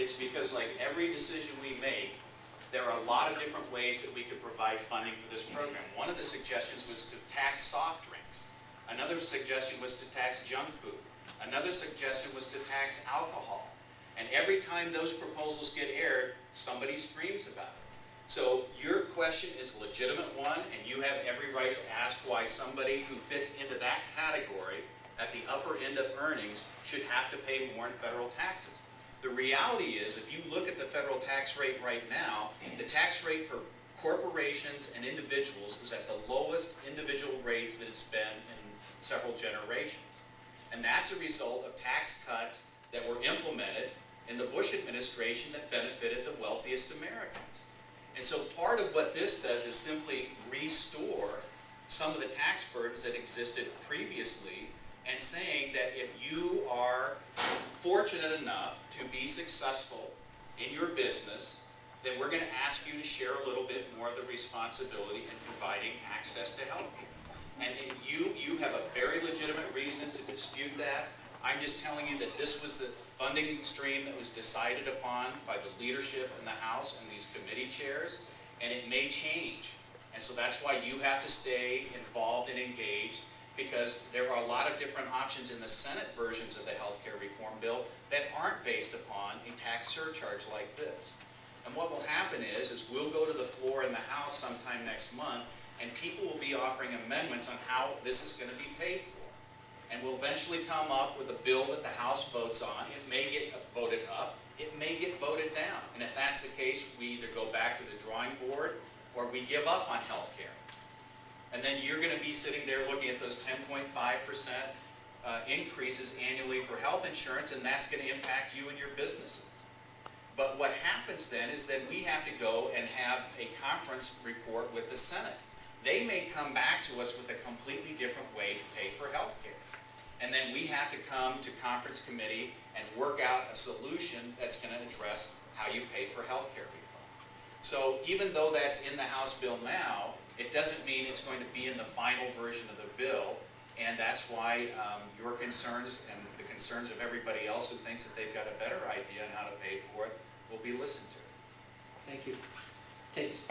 It's because like every decision we make, there are a lot of different ways that we could provide funding for this program. One of the suggestions was to tax soft drinks. Another suggestion was to tax junk food. Another suggestion was to tax alcohol. And every time those proposals get aired, somebody screams about it. So your question is a legitimate one, and you have every right to ask why somebody who fits into that category at the upper end of earnings should have to pay more in federal taxes. The reality is, if you look at the federal tax rate right now, the tax rate for corporations and individuals is at the lowest individual rates that it's been in several generations. And that's a result of tax cuts that were implemented in the Bush administration that benefited the wealthiest Americans. And so part of what this does is simply restore some of the tax burdens that existed previously, and saying that if you are fortunate enough to be successful in your business, then we're going to ask you to share a little bit more of the responsibility in providing access to health care. And you have a very legitimate reason to dispute that. I'm just telling you that this was the funding stream that was decided upon by the leadership in the House and these committee chairs, and it may change. And so that's why you have to stay involved and engaged, because there are a lot of different options in the Senate versions of the health care reform bill that aren't based upon a tax surcharge like this. And what will happen is we'll go to the floor in the House sometime next month, and people will be offering amendments on how this is going to be paid for. And we'll eventually come up with a bill that the House votes on. It may get voted up, it may get voted down. And if that's the case, we either go back to the drawing board or we give up on health care. And then you're going to be sitting there looking at those 10.5% increases annually for health insurance, and that's going to impact you and your businesses. But what happens then is that we have to go and have a conference report with the Senate. They may come back to us with a completely different way to pay for health care. And then we have to come to conference committee and work out a solution that's going to address how you pay for health care reform. So even though that's in the House bill now, it doesn't mean it's going to be in the final version of the bill, and that's why your concerns and the concerns of everybody else who thinks that they've got a better idea on how to pay for it will be listened to. Thank you. Tapes.